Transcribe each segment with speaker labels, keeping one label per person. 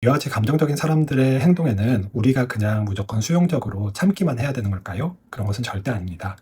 Speaker 1: 이와 같이 감정적인 사람들의 행동에는 우리가 그냥 무조건 수용적으로 참기만 해야 되는 걸까요? 그런 것은 절대 아닙니다.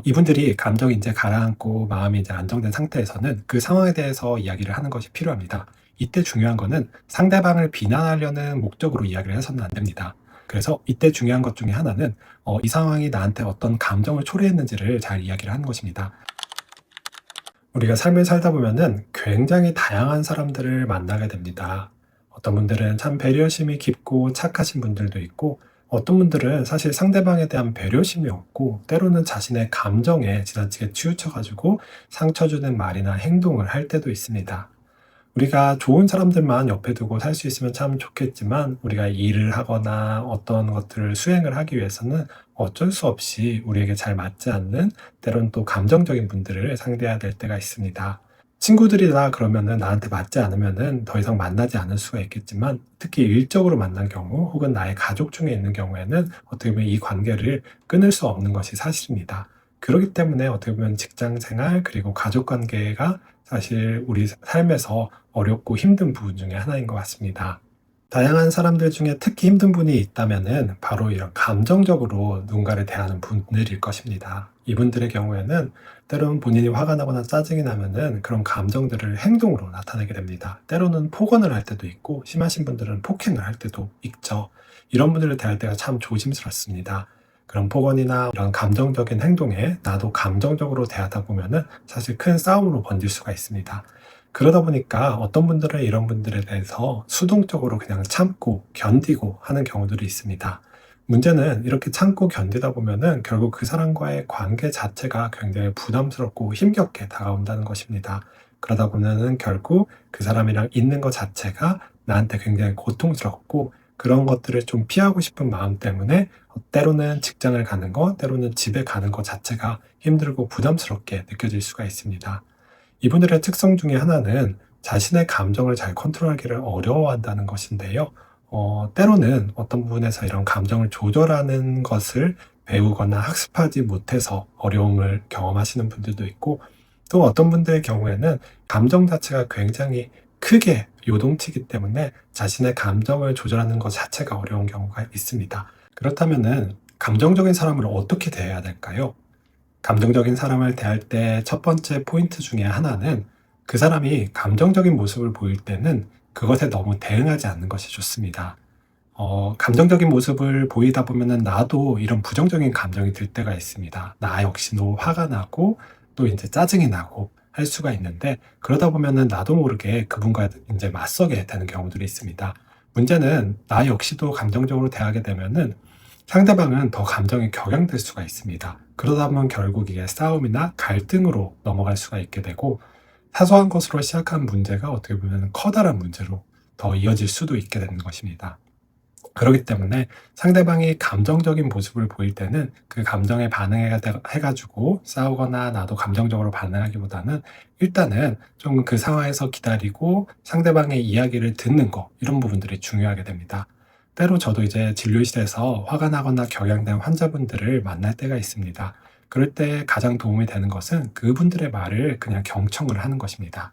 Speaker 1: 이분들이 감정이 이제 가라앉고 마음이 이제 안정된 상태에서는 그 상황에 대해서 이야기를 하는 것이 필요합니다. 이때 중요한 거는 상대방을 비난하려는 목적으로 이야기를 해서는 안 됩니다. 그래서 이때 중요한 것 중에 하나는 이 상황이 나한테 어떤 감정을 초래했는지를 잘 이야기를 하는 것입니다. 우리가 삶을 살다 보면은 굉장히 다양한 사람들을 만나게 됩니다. 어떤 분들은 참 배려심이 깊고 착하신 분들도 있고, 어떤 분들은 사실 상대방에 대한 배려심이 없고, 때로는 자신의 감정에 지나치게 치우쳐가지고 상처 주는 말이나 행동을 할 때도 있습니다. 우리가 좋은 사람들만 옆에 두고 살 수 있으면 참 좋겠지만, 우리가 일을 하거나 어떤 것들을 수행을 하기 위해서는 어쩔 수 없이 우리에게 잘 맞지 않는, 때로는 또 감정적인 분들을 상대해야 될 때가 있습니다. 친구들이나 그러면은 나한테 맞지 않으면은 더 이상 만나지 않을 수가 있겠지만, 특히 일적으로 만난 경우 혹은 나의 가족 중에 있는 경우에는 어떻게 보면 이 관계를 끊을 수 없는 것이 사실입니다. 그렇기 때문에 어떻게 보면 직장 생활 그리고 가족 관계가 사실 우리 삶에서 어렵고 힘든 부분 중에 하나인 것 같습니다. 다양한 사람들 중에 특히 힘든 분이 있다면은 바로 이런 감정적으로 누군가를 대하는 분들일 것입니다. 이분들의 경우에는 때로는 본인이 화가 나거나 짜증이 나면은 그런 감정들을 행동으로 나타내게 됩니다. 때로는 폭언을 할 때도 있고, 심하신 분들은 폭행을 할 때도 있죠. 이런 분들을 대할 때가 참 조심스럽습니다. 그런 폭언이나 이런 감정적인 행동에 나도 감정적으로 대하다 보면은 사실 큰 싸움으로 번질 수가 있습니다. 그러다 보니까 어떤 분들은 이런 분들에 대해서 수동적으로 그냥 참고 견디고 하는 경우들이 있습니다. 문제는 이렇게 참고 견디다 보면은 결국 그 사람과의 관계 자체가 굉장히 부담스럽고 힘겹게 다가온다는 것입니다. 그러다 보면은 결국 그 사람이랑 있는 것 자체가 나한테 굉장히 고통스럽고, 그런 것들을 좀 피하고 싶은 마음 때문에 때로는 직장을 가는 것, 때로는 집에 가는 것 자체가 힘들고 부담스럽게 느껴질 수가 있습니다. 이분들의 특성 중에 하나는 자신의 감정을 잘 컨트롤하기를 어려워한다는 것인데요. 때로는 어떤 부분에서 이런 감정을 조절하는 것을 배우거나 학습하지 못해서 어려움을 경험하시는 분들도 있고, 또 어떤 분들의 경우에는 감정 자체가 굉장히 크게 요동치기 때문에 자신의 감정을 조절하는 것 자체가 어려운 경우가 있습니다. 그렇다면은 감정적인 사람을 어떻게 대해야 될까요? 감정적인 사람을 대할 때 첫 번째 포인트 중에 하나는, 그 사람이 감정적인 모습을 보일 때는 그것에 너무 대응하지 않는 것이 좋습니다. 감정적인 모습을 보이다 보면은 나도 이런 부정적인 감정이 들 때가 있습니다. 나 역시도 화가 나고 또 이제 짜증이 나고 할 수가 있는데, 그러다 보면은 나도 모르게 그분과 이제 맞서게 되는 경우들이 있습니다. 문제는 나 역시도 감정적으로 대하게 되면은 상대방은 더 감정이 격양될 수가 있습니다. 그러다 보면 결국 이게 싸움이나 갈등으로 넘어갈 수가 있게 되고, 사소한 것으로 시작한 문제가 어떻게 보면 커다란 문제로 더 이어질 수도 있게 되는 것입니다. 그렇기 때문에 상대방이 감정적인 모습을 보일 때는 그 감정에 반응해가지고 싸우거나 나도 감정적으로 반응하기보다는 일단은 좀 그 상황에서 기다리고 상대방의 이야기를 듣는 거, 이런 부분들이 중요하게 됩니다. 때로 저도 이제 진료실에서 화가 나거나 격양된 환자분들을 만날 때가 있습니다. 그럴 때 가장 도움이 되는 것은 그분들의 말을 그냥 경청을 하는 것입니다.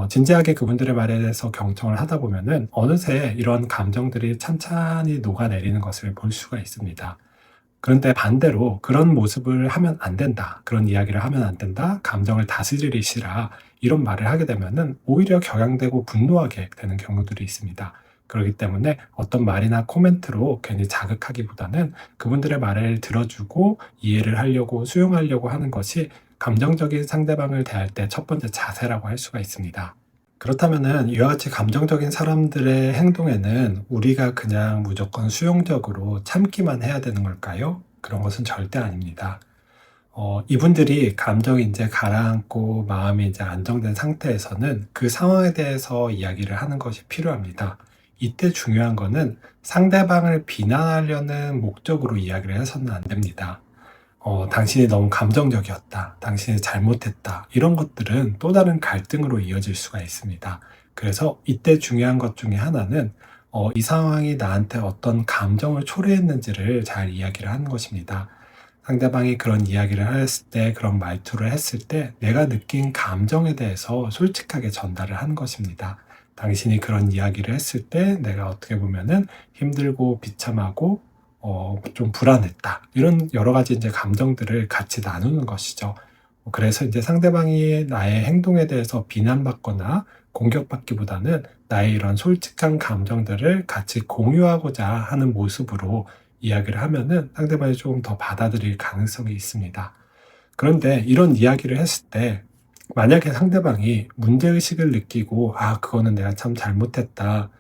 Speaker 1: 진지하게 그분들의 말에 대해서 경청을 하다 보면은 어느새 이런 감정들이 찬찬히 녹아내리는 것을 볼 수가 있습니다. 그런데 반대로 "그런 모습을 하면 안 된다. 그런 이야기를 하면 안 된다. 감정을 다스리시라." 이런 말을 하게 되면은 오히려 격양되고 분노하게 되는 경우들이 있습니다. 그렇기 때문에 어떤 말이나 코멘트로 괜히 자극하기보다는 그분들의 말을 들어주고 이해를 하려고 수용하려고 하는 것이 감정적인 상대방을 대할 때 첫 번째 자세라고 할 수가 있습니다. 그렇다면은 이와 같이 감정적인 사람들의 행동에는 우리가 그냥 무조건 수용적으로 참기만 해야 되는 걸까요? 그런 것은 절대 아닙니다. 이분들이 감정이 이제 가라앉고 마음이 이제 안정된 상태에서는 그 상황에 대해서 이야기를 하는 것이 필요합니다. 이때 중요한 거는 상대방을 비난하려는 목적으로 이야기를 해서는 안 됩니다. 당신이 너무 감정적이었다. 당신이 잘못했다. 이런 것들은 또 다른 갈등으로 이어질 수가 있습니다. 그래서 이때 중요한 것 중에 하나는 이 상황이 나한테 어떤 감정을 초래했는지를 잘 이야기를 하는 것입니다. 상대방이 그런 이야기를 했을 때, 그런 말투를 했을 때 내가 느낀 감정에 대해서 솔직하게 전달을 하는 것입니다. 당신이 그런 이야기를 했을 때 내가 어떻게 보면은 힘들고 비참하고 좀 불안했다. 이런 여러 가지 이제 감정들을 같이 나누는 것이죠. 그래서 이제 상대방이 나의 행동에 대해서 비난받거나 공격받기보다는 나의 이런 솔직한 감정들을 같이 공유하고자 하는 모습으로 이야기를 하면은 상대방이 조금 더 받아들일 가능성이 있습니다. 그런데 이런 이야기를 했을 때 만약에 상대방이 문제의식을 느끼고 그거는 내가 참 잘못했다.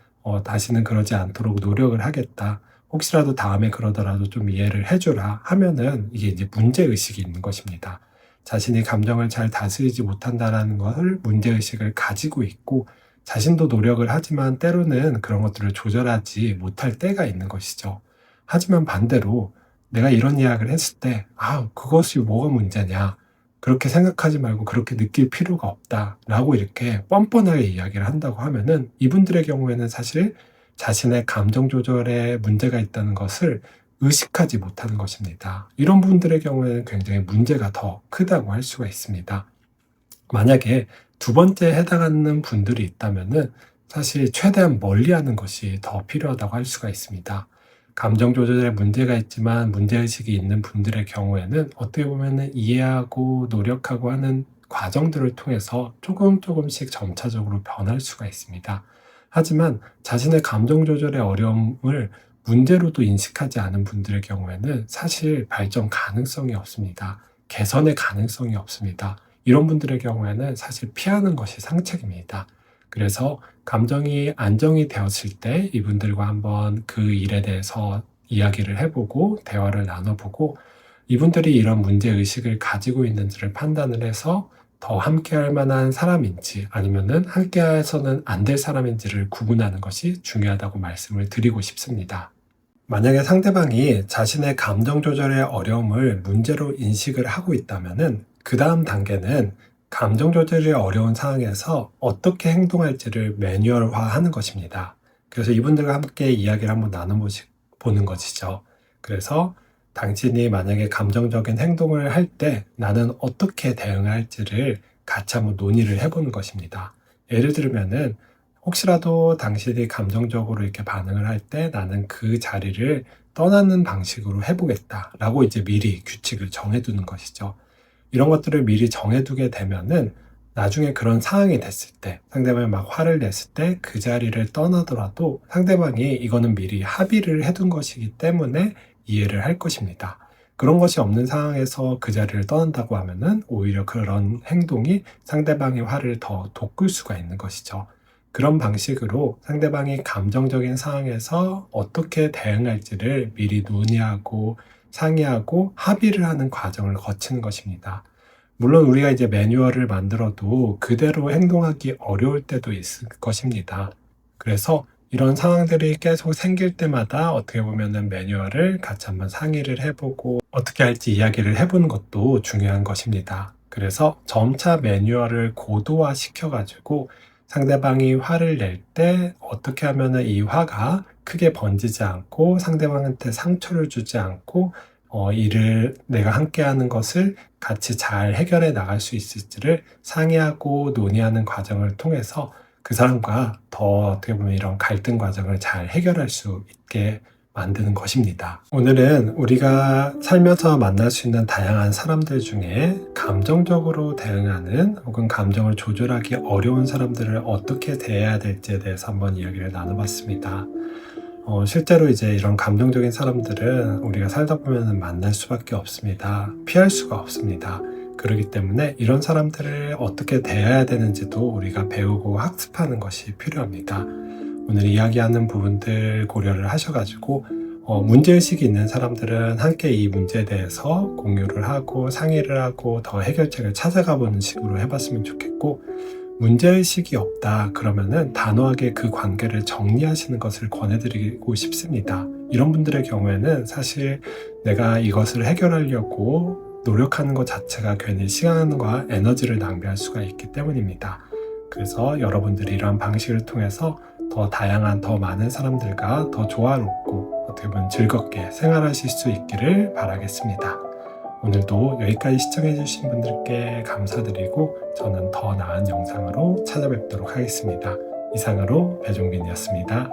Speaker 1: 다시는 그러지 않도록 노력을 하겠다. 혹시라도 다음에 그러더라도 좀 이해를 해주라 하면은 이게 이제 문제의식이 있는 것입니다. 자신이 감정을 잘 다스리지 못한다라는 것을 문제의식을 가지고 있고 자신도 노력을 하지만 때로는 그런 것들을 조절하지 못할 때가 있는 것이죠. 하지만 반대로 내가 이런 이야기를 했을 때 그것이 뭐가 문제냐, 그렇게 생각하지 말고 그렇게 느낄 필요가 없다라고 이렇게 뻔뻔하게 이야기를 한다고 하면은 이분들의 경우에는 사실 자신의 감정 조절에 문제가 있다는 것을 의식하지 못하는 것입니다. 이런 분들의 경우에는 굉장히 문제가 더 크다고 할 수가 있습니다. 만약에 두 번째에 해당하는 분들이 있다면은 사실 최대한 멀리하는 것이 더 필요하다고 할 수가 있습니다. 감정 조절에 문제가 있지만 문제의식이 있는 분들의 경우에는 어떻게 보면은 이해하고 노력하고 하는 과정들을 통해서 조금씩 점차적으로 변할 수가 있습니다. 하지만 자신의 감정 조절의 어려움을 문제로도 인식하지 않은 분들의 경우에는 사실 발전 가능성이 없습니다. 개선의 가능성이 없습니다. 이런 분들의 경우에는 사실 피하는 것이 상책입니다. 그래서 감정이 안정이 되었을 때 이분들과 한번 그 일에 대해서 이야기를 해보고 대화를 나눠보고 이분들이 이런 문제의식을 가지고 있는지를 판단을 해서 더 함께할 만한 사람인지 아니면은 함께해서는 안 될 사람인지를 구분하는 것이 중요하다고 말씀을 드리고 싶습니다. 만약에 상대방이 자신의 감정 조절의 어려움을 문제로 인식을 하고 있다면은 그 다음 단계는 감정 조절이 어려운 상황에서 어떻게 행동할지를 매뉴얼화하는 것입니다. 그래서 이분들과 함께 이야기를 한번 나눠보는 것이죠. 그래서 당신이 만약에 감정적인 행동을 할 때 나는 어떻게 대응할지를 같이 한번 논의를 해보는 것입니다. 예를 들면은 혹시라도 당신이 감정적으로 이렇게 반응을 할 때 나는 그 자리를 떠나는 방식으로 해보겠다라고 이제 미리 규칙을 정해두는 것이죠. 이런 것들을 미리 정해두게 되면은 나중에 그런 상황이 됐을 때 상대방이 막 화를 냈을 때 그 자리를 떠나더라도 상대방이 이거는 미리 합의를 해둔 것이기 때문에 이해를 할 것입니다. 그런 것이 없는 상황에서 그 자리를 떠난다고 하면은 오히려 그런 행동이 상대방의 화를 더 돋굴 수가 있는 것이죠. 그런 방식으로 상대방이 감정적인 상황에서 어떻게 대응할지를 미리 논의하고 상의하고 합의를 하는 과정을 거치는 것입니다. 물론 우리가 이제 매뉴얼을 만들어도 그대로 행동하기 어려울 때도 있을 것입니다. 그래서 이런 상황들이 계속 생길 때마다 어떻게 보면은 매뉴얼을 같이 한번 상의를 해보고 어떻게 할지 이야기를 해보는 것도 중요한 것입니다. 그래서 점차 매뉴얼을 고도화 시켜가지고 상대방이 화를 낼 때 어떻게 하면은 이 화가 크게 번지지 않고 상대방한테 상처를 주지 않고 이를 내가 함께하는 것을 같이 잘 해결해 나갈 수 있을지를 상의하고 논의하는 과정을 통해서 그 사람과 더 어떻게 보면 이런 갈등 과정을 잘 해결할 수 있게 만드는 것입니다. 오늘은 우리가 살면서 만날 수 있는 다양한 사람들 중에 감정적으로 대응하는 혹은 감정을 조절하기 어려운 사람들을 어떻게 대해야 될지에 대해서 한번 이야기를 나눠봤습니다. 실제로 이제 이런 감정적인 사람들은 우리가 살다 보면 만날 수밖에 없습니다. 피할 수가 없습니다. 그렇기 때문에 이런 사람들을 어떻게 대해야 되는지도 우리가 배우고 학습하는 것이 필요합니다. 오늘 이야기하는 부분들 고려를 하셔가지고 문제의식이 있는 사람들은 함께 이 문제에 대해서 공유를 하고 상의를 하고 더 해결책을 찾아가 보는 식으로 해봤으면 좋겠고, 문제의식이 없다 그러면은 단호하게 그 관계를 정리하시는 것을 권해드리고 싶습니다. 이런 분들의 경우에는 사실 내가 이것을 해결하려고 노력하는 것 자체가 괜히 시간과 에너지를 낭비할 수가 있기 때문입니다. 그래서 여러분들이 이런 방식을 통해서 더 다양한 더 많은 사람들과 더 조화롭고 어떻게 보면 즐겁게 생활하실 수 있기를 바라겠습니다. 오늘도 여기까지 시청해주신 분들께 감사드리고 저는 더 나은 영상으로 찾아뵙도록 하겠습니다. 이상으로 배종빈이었습니다.